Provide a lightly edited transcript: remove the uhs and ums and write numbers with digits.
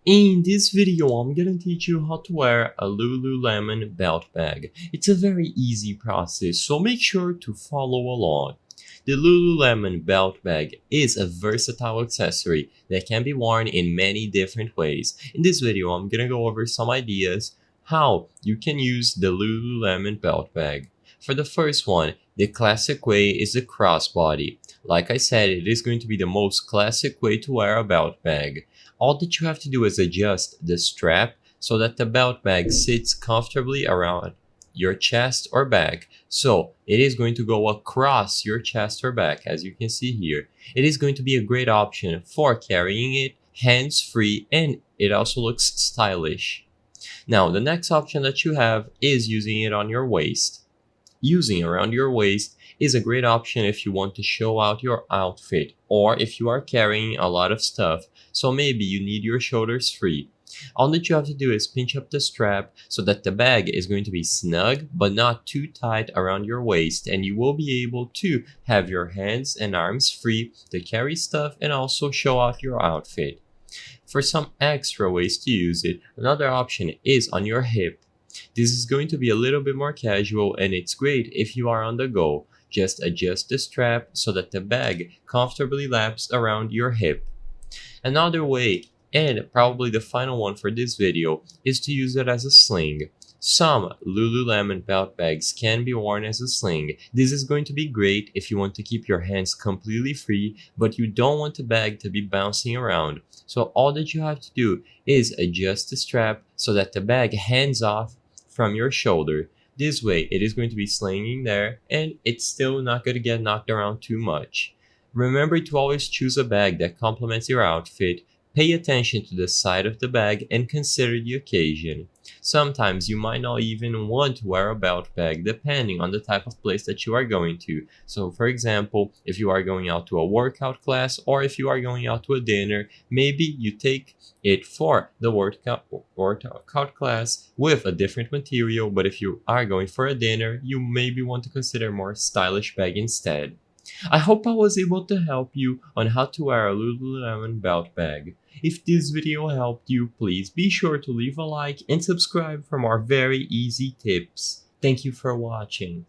In this video, I'm gonna teach you how to wear a Lululemon belt bag. It's a very easy process, so make sure to follow along. The Lululemon belt bag is a versatile accessory that can be worn in many different ways. In this video, I'm gonna go over some ideas how you can use the Lululemon belt bag. For the first one, the classic way is the crossbody. Like I said, it is going to be the most classic way to wear a belt bag. All that you have to do is adjust the strap so that the belt bag sits comfortably around your chest or back. So it is going to go across your chest or back, as you can see here. It is going to be a great option for carrying it hands-free, and it also looks stylish. Now, the next option that you have is using it on your waist. Using around your waist is a great option if you want to show out your outfit or if you are carrying a lot of stuff, so maybe you need your shoulders free. All that you have to do is pinch up the strap so that the bag is going to be snug but not too tight around your waist, and you will be able to have your hands and arms free to carry stuff and also show out your outfit. For some extra ways to use it, another option is on your hip. This is going to be a little bit more casual, and it's great if you are on the go. Just adjust the strap so that the bag comfortably laps around your hip. Another way, and probably the final one for this video, is to use it as a sling. Some Lululemon belt bags can be worn as a sling. This is going to be great if you want to keep your hands completely free, but you don't want the bag to be bouncing around. So all that you have to do is adjust the strap so that the bag hands off from your shoulder. This way it is going to be slinging there, and it's still not going to get knocked around too much. Remember to always choose a bag that complements your outfit. Pay attention to the side of the bag and consider the occasion. Sometimes you might not even want to wear a belt bag depending on the type of place that you are going to. So for example, if you are going out to a workout class or if you are going out to a dinner, maybe you take it for the workout class with a different material, but if you are going for a dinner, you maybe want to consider a more stylish bag instead. I hope I was able to help you on how to wear a Lululemon belt bag. If this video helped you, please be sure to leave a like and subscribe for more very easy tips. Thank you for watching.